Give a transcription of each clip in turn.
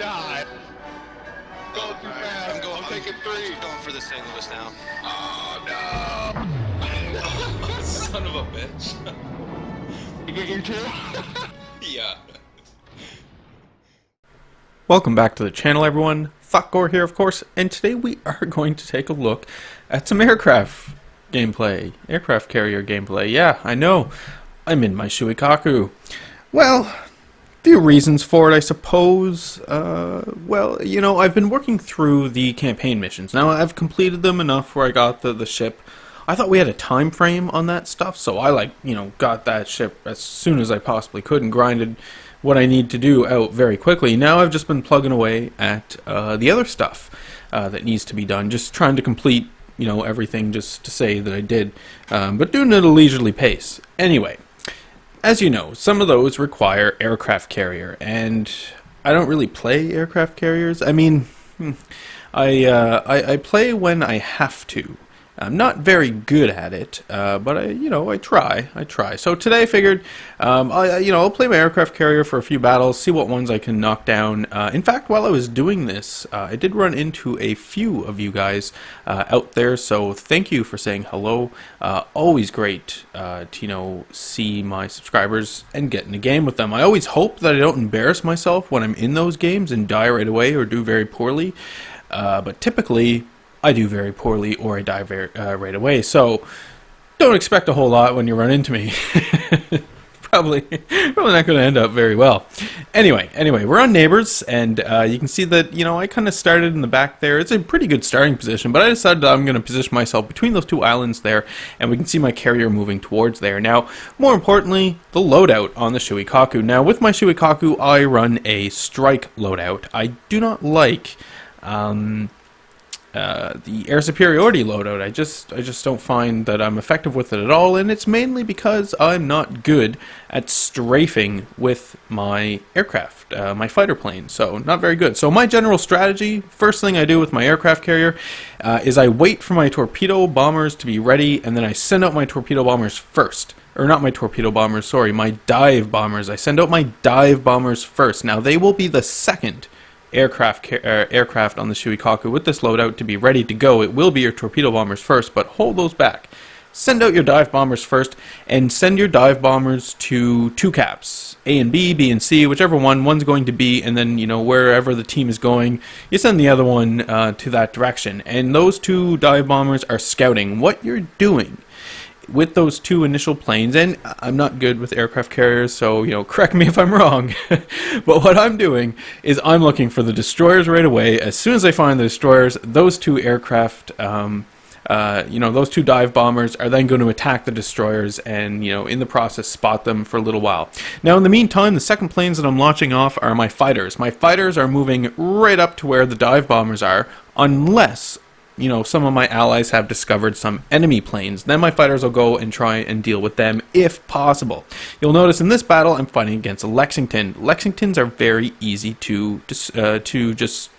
God. Going too fast. I'm taking 3. I'm going for the St. Louis now. Oh, no. Son of a bitch. You get your 2? Yeah. Welcome back to the channel, everyone. Thotgor here, of course, and today we are going to take a look at some aircraft gameplay. Aircraft carrier gameplay. Yeah, I know. I'm in my Shokaku. Well, few reasons for it, I suppose. Well, you know, I've been working through the campaign missions. Now, I've completed them enough where I got the ship. I thought we had a time frame on that stuff, so I, got that ship as soon as I possibly could and grinded what I need to do out very quickly. Now I've just been plugging away at the other stuff that needs to be done, just trying to complete, everything just to say that I did, but doing it at a leisurely pace. Anyway, as you know, some of those require aircraft carrier, and I don't really play aircraft carriers. I mean, I play when I have to. I'm not very good at it, but I try. So today I figured, I'll play my aircraft carrier for a few battles, see what ones I can knock down. In fact, while I was doing this, I did run into a few of you guys out there, so thank you for saying hello. Always great to, see my subscribers and get in a game with them. I always hope that I don't embarrass myself when I'm in those games and die right away or do very poorly, but typically I do very poorly or I die right away, so don't expect a whole lot when you run into me. probably not going to end up very well. Anyway, we're on neighbors, and you can see that, I kind of started in the back there. It's a pretty good starting position, but I decided that I'm going to position myself between those two islands there, and we can see my carrier moving towards there. Now, more importantly, the loadout on the Shokaku. Now, with my Shokaku, I run a strike loadout. I do not like the air superiority loadout. I just don't find that I'm effective with it at all, and it's mainly because I'm not good at strafing with my aircraft, my fighter plane, so not very good. So my general strategy, first thing I do with my aircraft carrier, is I wait for my torpedo bombers to be ready, and then I send out my torpedo bombers first. Or not my torpedo bombers, sorry, my dive bombers. I send out my dive bombers first. Now they will be the second aircraft on the Shokaku with this loadout to be ready to go. It will be your torpedo bombers first, but hold those back. Send out your dive bombers first, and send your dive bombers to two caps, A and B, B and C, whichever one's going to B, and then, wherever the team is going, you send the other one to that direction. And those two dive bombers are scouting what you're doing with those two initial planes. And I'm not good with aircraft carriers, so correct me if I'm wrong. But what I'm doing is I'm looking for the destroyers right away. As soon as I find the destroyers, those two aircraft, those two dive bombers are then going to attack the destroyers, and in the process spot them for a little while. Now in the meantime, the second planes that I'm launching off are my fighters. My fighters are moving right up to where the dive bombers are, unless some of my allies have discovered some enemy planes. Then my fighters will go and try and deal with them if possible. You'll notice in this battle I'm fighting against a Lexington. Lexingtons are very easy to just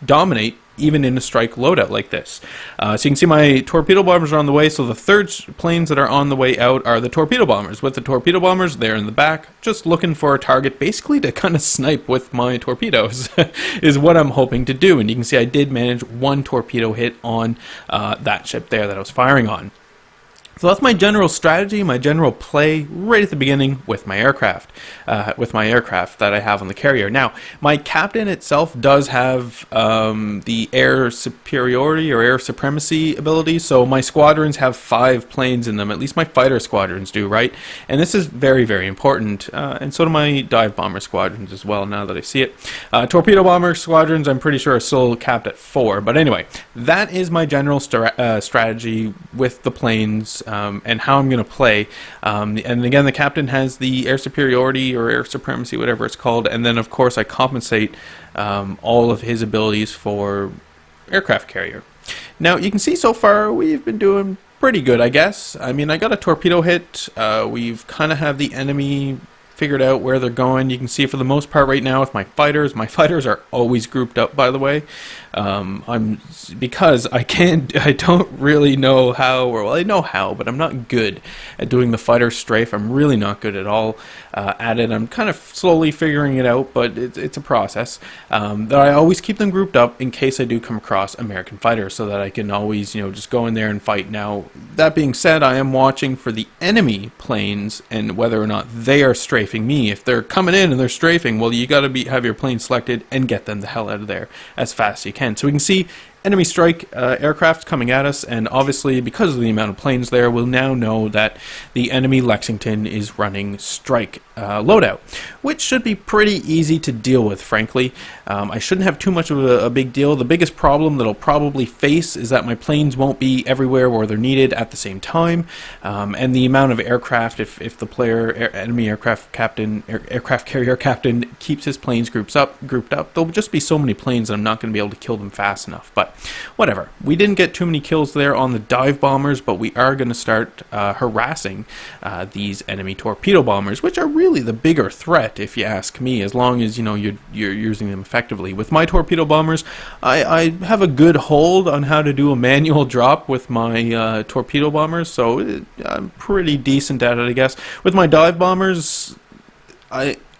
dominate, even in a strike loadout like this. So you can see my torpedo bombers are on the way, so the third planes that are on the way out are the torpedo bombers. With the torpedo bombers, they're in the back, just looking for a target, basically to kind of snipe with my torpedoes, is what I'm hoping to do. And you can see I did manage one torpedo hit on that ship there that I was firing on. So that's my general strategy, my general play right at the beginning with my aircraft that I have on the carrier. Now, my captain itself does have the air superiority or air supremacy ability, so my squadrons have 5 planes in them, at least my fighter squadrons do, right? And this is very, very important, and so do my dive bomber squadrons as well, now that I see it. Torpedo bomber squadrons, I'm pretty sure, are still capped at 4, but anyway, that is my general strategy with the planes, and how I'm going to play. And again, the captain has the air superiority or air supremacy, whatever it's called, and then of course I compensate all of his abilities for aircraft carrier. Now you can see so far we've been doing pretty good, I guess. I mean, I got a torpedo hit. We've kind of have the enemy figured out where they're going. You can see for the most part right now with my fighters are always grouped up, by the way. Because I don't really know how, or well, I know how, but I'm not good at doing the fighter strafe. I'm really not good at all at it. I'm kind of slowly figuring it out, but it's a process. That I always keep them grouped up in case I do come across American fighters, so that I can always, just go in there and fight. Now, that being said, I am watching for the enemy planes and whether or not they are strafing me. If they're coming in and they're strafing, well, you got to have your plane selected and get them the hell out of there as fast as you can. So we can see enemy strike aircraft coming at us, and obviously because of the amount of planes there, we'll now know that the enemy Lexington is running strike loadout, which should be pretty easy to deal with, frankly. I shouldn't have too much of a big deal. The biggest problem that I'll probably face is that my planes won't be everywhere where they're needed at the same time, and the amount of aircraft, if the player, enemy aircraft carrier captain keeps his planes grouped up, there'll just be so many planes that I'm not going to be able to kill them fast enough. But whatever. We didn't get too many kills there on the dive bombers, but we are going to start harassing these enemy torpedo bombers, which are really the bigger threat, if you ask me, as long as you're using them effectively. With my torpedo bombers, I have a good hold on how to do a manual drop with my torpedo bombers, so I'm pretty decent at it, I guess. With my dive bombers,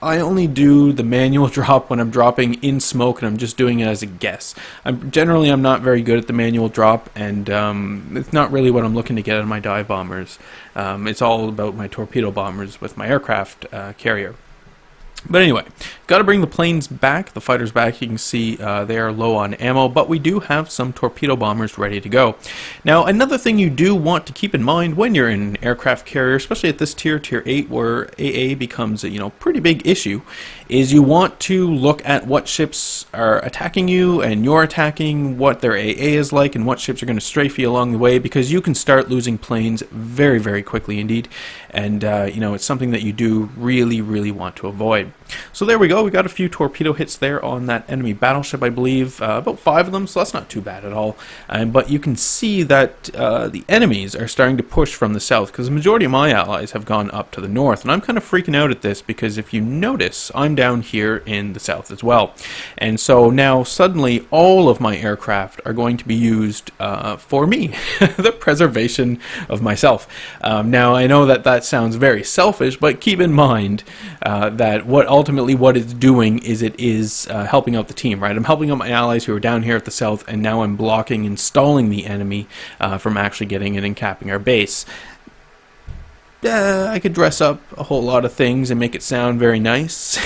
I only do the manual drop when I'm dropping in smoke, and I'm just doing it as a guess. I'm not very good at the manual drop, and it's not really what I'm looking to get out of my dive bombers. It's all about my torpedo bombers with my aircraft carrier. But anyway, got to bring the planes back, the fighters back. You can see they are low on ammo, but we do have some torpedo bombers ready to go. Now, another thing you do want to keep in mind when you're in an aircraft carrier, especially at this tier 8, where AA becomes a pretty big issue, is you want to look at what ships are attacking you, and you're attacking, what their AA is like, and what ships are going to strafe you along the way, because you can start losing planes very, very quickly indeed. And it's something that you do really, really want to avoid. So there we go. We got a few torpedo hits there on that enemy battleship, I believe, about 5 of them, so that's not too bad at all. But you can see that the enemies are starting to push from the south, because the majority of my allies have gone up to the north, and I'm kind of freaking out at this, because if you notice, I'm down here in the south as well. And so now suddenly all of my aircraft are going to be used for me, the preservation of myself. Now I know that sounds very selfish, but keep in mind that ultimately what it's doing is it is helping out the team, right? I'm helping out my allies who are down here at the south, and now I'm blocking and stalling the enemy from actually getting in and capping our base. I could dress up a whole lot of things and make it sound very nice.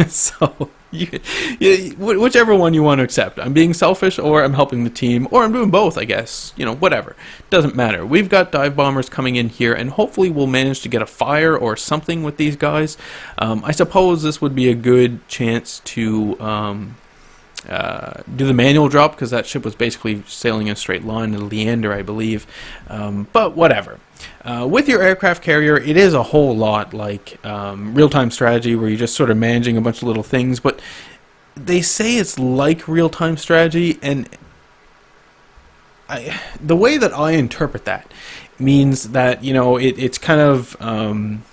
So whichever one you want to accept. I'm being selfish, or I'm helping the team, or I'm doing both, I guess. Whatever. Doesn't matter. We've got dive bombers coming in here, and hopefully we'll manage to get a fire or something with these guys. I suppose this would be a good chance to do the manual drop, because that ship was basically sailing in a straight line to Leander, I believe. But whatever. With your aircraft carrier, it is a whole lot like real-time strategy, where you're just sort of managing a bunch of little things, but they say it's like real-time strategy, and the way that I interpret that means that, it's kind of, I'm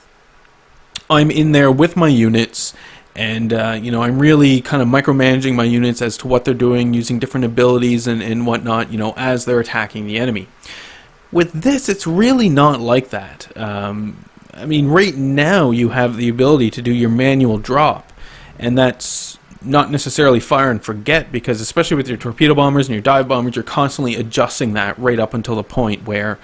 in there with my units, and I'm really kind of micromanaging my units as to what they're doing, using different abilities and whatnot, as they're attacking the enemy. With this, it's really not like that. Right now you have the ability to do your manual drop, and that's not necessarily fire and forget, because especially with your torpedo bombers and your dive bombers, you're constantly adjusting that right up until the point where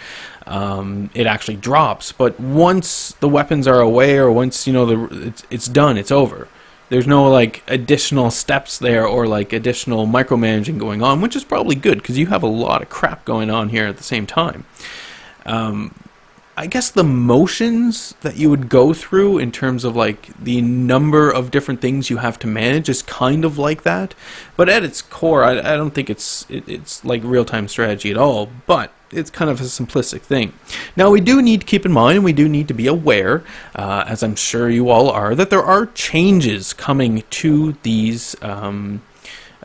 it actually drops. But once the weapons are away, or once it's done, it's over. There's no additional steps there, or additional micromanaging going on, which is probably good, because you have a lot of crap going on here at the same time. I guess the motions that you would go through in terms of the number of different things you have to manage is kind of like that, but at its core, I don't think it's like real-time strategy at all, but it's kind of a simplistic thing. Now, we do need to keep in mind, and we do need to be aware, as I'm sure you all are, that there are changes coming to these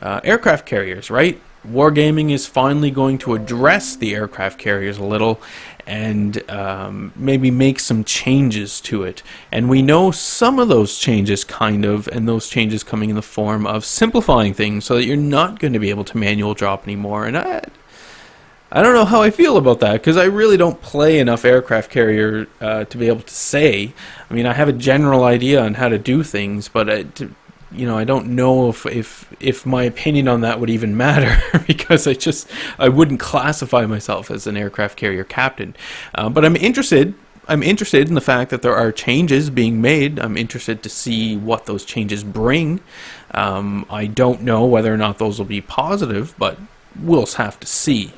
aircraft carriers, right? Wargaming is finally going to address the aircraft carriers a little, and maybe make some changes to it. And we know some of those changes and those changes coming in the form of simplifying things so that you're not going to be able to manual drop anymore. And I don't know how I feel about that, because I really don't play enough aircraft carrier to be able to say. I mean, I have a general idea on how to do things, but I don't know if my opinion on that would even matter, because I wouldn't classify myself as an aircraft carrier captain. But I'm interested in the fact that there are changes being made. I'm interested to see what those changes bring. I don't know whether or not those will be positive, but we'll have to see.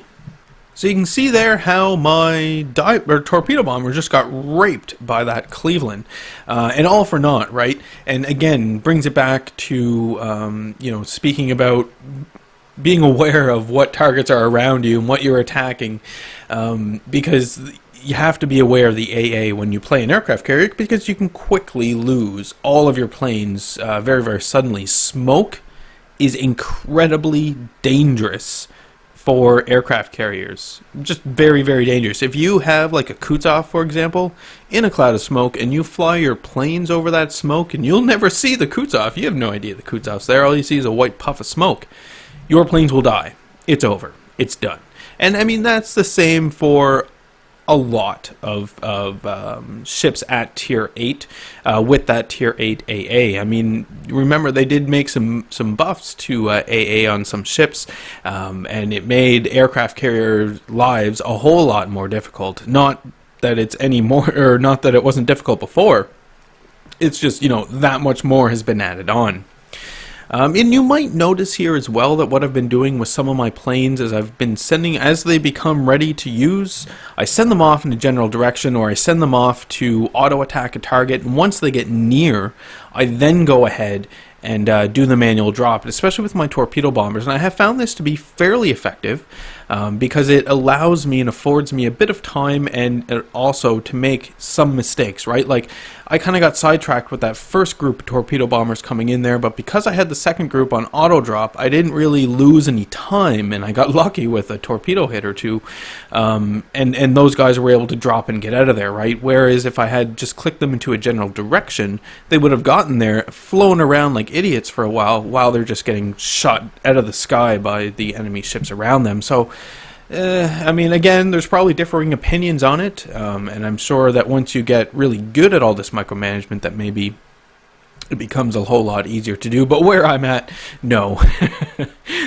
So you can see there how my torpedo bomber just got raped by that Cleveland, and all for naught, right? And again, brings it back to speaking about being aware of what targets are around you and what you're attacking, because you have to be aware of the AA when you play an aircraft carrier, because you can quickly lose all of your planes very, very suddenly. Smoke is incredibly dangerous for aircraft carriers. Just very, very dangerous. If you have like a Kutuzov, for example, in a cloud of smoke, and you fly your planes over that smoke, and you'll never see the Kutuzov. You have no idea the Kutuzov's there. All you see is a white puff of smoke. Your planes will die. It's over. It's done. And I mean, that's the same for a lot of ships at Tier 8 with that Tier 8 AA. I mean, remember, they did make some buffs to AA on some ships, and it made aircraft carrier lives a whole lot more difficult. Not that it's any more, or not that it wasn't difficult before. It's just, that much more has been added on. And you might notice here as well that what I've been doing with some of my planes is I've been sending, as they become ready to use, I send them off in a general direction, or I send them off to auto attack a target, and once they get near, I then go ahead and do the manual drop, especially with my torpedo bombers. And I have found this to be fairly effective, because it allows me and affords me a bit of time, and also to make some mistakes, right? Like, I kind of got sidetracked with that first group of torpedo bombers coming in there, but because I had the second group on auto drop, I didn't really lose any time, and I got lucky with a torpedo hit or two, and those guys were able to drop and get out of there, right? Whereas if I had just clicked them into a general direction, they would have gotten there, flown around like idiots for a while they're just getting shot out of the sky by the enemy ships around them. So I mean, again, there's probably differing opinions on it, and I'm sure that once you get really good at all this micromanagement, that maybe it becomes a whole lot easier to do. But where I'm at, no.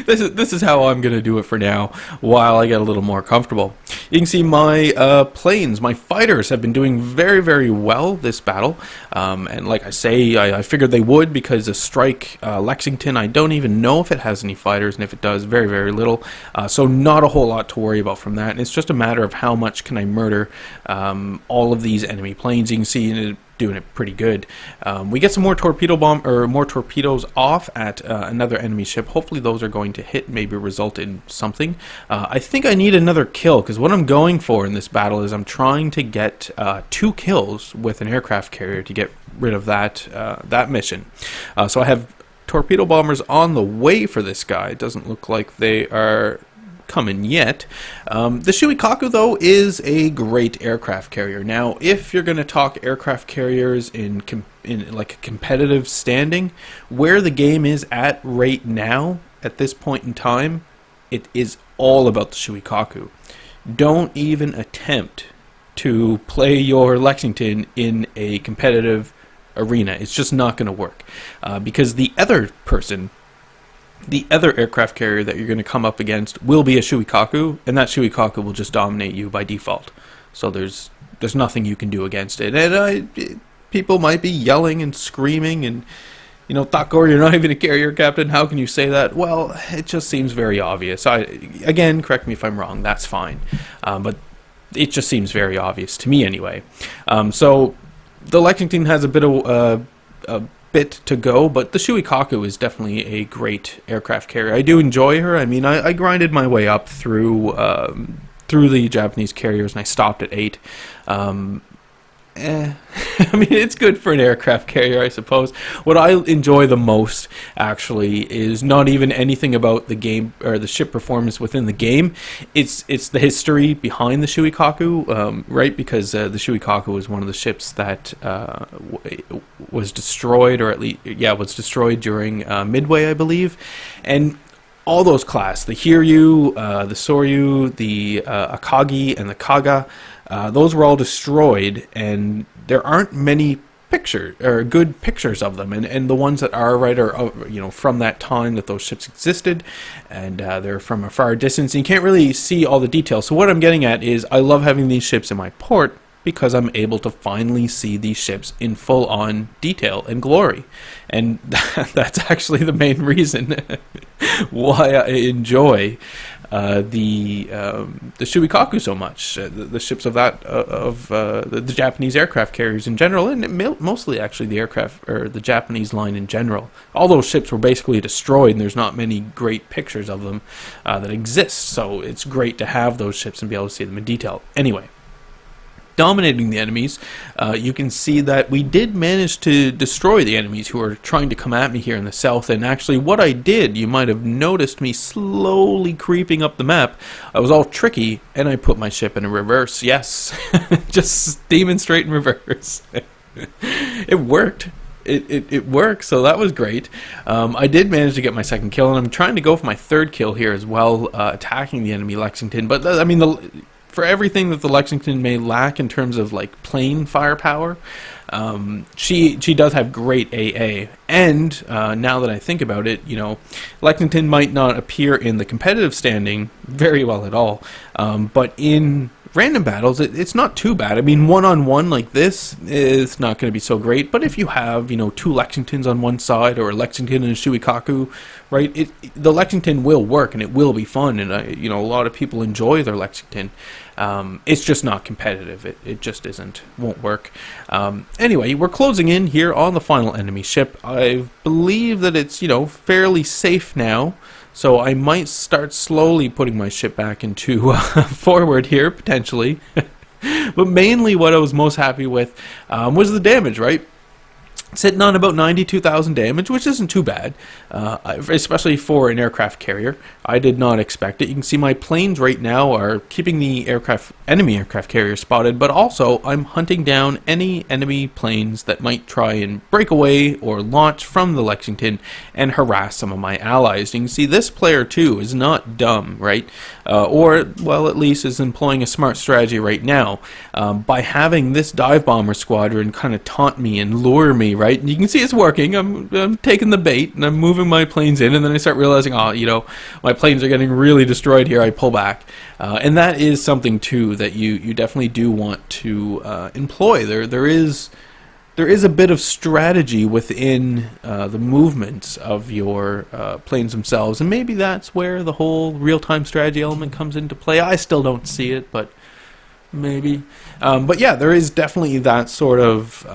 This is how I'm going to do it for now, while I get a little more comfortable. You can see my planes, my fighters, have been doing very, very well this battle. And like I say, I figured they would, because the strike Lexington, I don't even know if it has any fighters, and if it does, very, very little. So not a whole lot to worry about from that. And it's just a matter of how much can I murder all of these enemy planes. You can see doing it pretty good. We get some more more torpedoes off at another enemy ship. Hopefully those are going to hit, maybe result in something. I think I need another kill, because what I'm going for in this battle is I'm trying to get 2 kills with an aircraft carrier to get rid of that mission. So I have torpedo bombers on the way for this guy. It doesn't look like they are coming yet. The Shokaku, though, is a great aircraft carrier. Now, if you're going to talk aircraft carriers in like a competitive standing, where the game is at right now, at this point in time, it is all about the Shokaku. Don't even attempt to play your Lexington in a competitive arena. It's just not going to work, because the other aircraft carrier that you're going to come up against will be a Shokaku, and that Shokaku will just dominate you by default. So there's nothing you can do against it. And people might be yelling and screaming, and Thotgor, you're not even a carrier captain. How can you say that? Well, it just seems very obvious. Again, correct me if I'm wrong. That's fine, but it just seems very obvious to me anyway. So the Lexington has a bit to go, but the Shokaku is definitely a great aircraft carrier. I do enjoy her. I mean, I grinded my way up through the Japanese carriers, and I stopped at 8. I mean, it's good for an aircraft carrier, I suppose. What I enjoy the most, actually, is not even anything about the game or the ship performance within the game. It's the history behind the Shokaku, right? Because the Shokaku was one of the ships that was destroyed, or at least, yeah, was destroyed during Midway, I believe. And all those class, the Hiryu, the Soryu, the Akagi, and the Kaga, those were all destroyed, and there aren't many good pictures of them, and the ones that are, right, are, you know, from that time that those ships existed, and they're from a far distance, and you can't really see all the details. So what I'm getting at is I love having these ships in my port, because I'm able to finally see these ships in full-on detail and glory. And that's actually the main reason why I enjoy the Shokaku so much. The ships of the Japanese aircraft carriers in general, and mostly actually the aircraft, or the Japanese line in general. All those ships were basically destroyed, and there's not many great pictures of them that exist. So it's great to have those ships and be able to see them in detail. Anyway, dominating the enemies, you can see that we did manage to destroy the enemies who are trying to come at me here in the south. And actually what I did, you might have noticed me slowly creeping up the map. I was all tricky, and I put my ship in a reverse. Yes, just steaming straight in reverse. It worked. It worked, so that was great. I did manage to get my second kill, and I'm trying to go for my third kill here as well, attacking the enemy Lexington. But I mean, for everything that the Lexington may lack in terms of like plane firepower, she does have great AA. And now that I think about it, you know, Lexington might not appear in the competitive standing very well at all, but in random battles, it's not too bad. I mean, one-on-one like this is not going to be so great, but if you have, you know, two Lexingtons on one side, or a Lexington and a Shokaku, right, the Lexington will work, and it will be fun, and you know, a lot of people enjoy their Lexington. It's just not competitive. It just isn't. Won't work. Anyway, we're closing in here on the final enemy ship. I believe that it's, you know, fairly safe now. So I might start slowly putting my ship back into forward here, potentially. But mainly what I was most happy with was the damage, right? Sitting on about 92,000 damage, which isn't too bad, especially for an aircraft carrier. I did not expect it. You can see my planes right now are keeping the enemy aircraft carrier spotted, but also I'm hunting down any enemy planes that might try and break away or launch from the Lexington and harass some of my allies. You can see this player too is not dumb, right? Or, well, at least is employing a smart strategy right now by having this dive bomber squadron kind of taunt me and lure me, right? And you can see it's working. I'm taking the bait, and I'm moving my planes in, and then I start realizing, oh, you know, my planes are getting really destroyed here. I pull back. And that is something, too, that you definitely do want to employ. There is a bit of strategy within the movements of your planes themselves, and maybe that's where the whole real-time strategy element comes into play. I still don't see it, but maybe. But yeah, there is definitely that sort of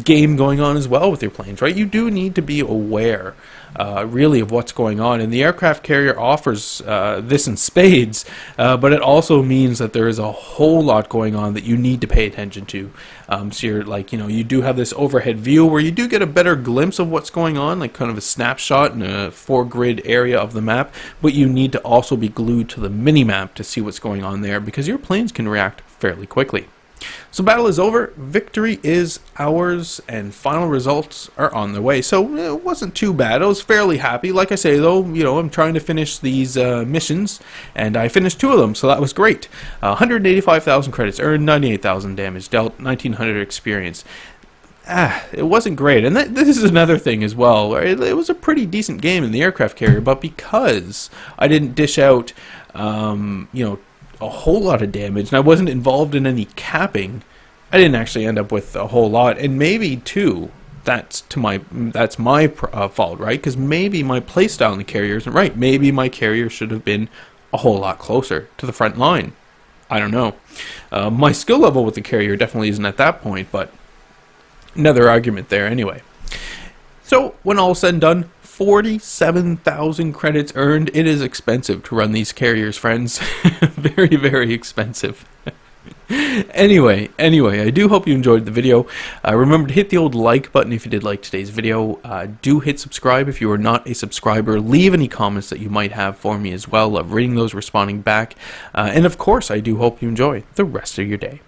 game going on as well with your planes, right? You do need to be aware really of what's going on, and the aircraft carrier offers this in spades, but it also means that there is a whole lot going on that you need to pay attention to. So you're like, you know, you do have this overhead view where you do get a better glimpse of what's going on, like kind of a snapshot in a 4-grid area of the map, but you need to also be glued to the mini-map to see what's going on there, because your planes can react fairly quickly. So battle is over, victory is ours, and final results are on their way. So it wasn't too bad. I was fairly happy. Like I say, though, you know, I'm trying to finish these missions, and I finished 2 of them, so that was great. 185,000 credits earned, 98,000 damage dealt, 1,900 experience. It wasn't great, and this is another thing as well. It was a pretty decent game in the aircraft carrier, but because I didn't dish out, you know, a whole lot of damage, and I wasn't involved in any capping, I didn't actually end up with a whole lot. And maybe too, that's my fault, right? Because maybe my playstyle in the carrier isn't right. Maybe my carrier should have been a whole lot closer to the front line. I don't know. My skill level with the carrier definitely isn't at that point, but another argument there anyway. So when all said and done, 47,000 credits earned. It is expensive to run these carriers, friends. Very, very expensive. Anyway, I do hope you enjoyed the video. Remember to hit the old like button if you did like today's video. Do hit subscribe if you are not a subscriber. Leave any comments that you might have for me as well. Love reading those, responding back. And of course, I do hope you enjoy the rest of your day.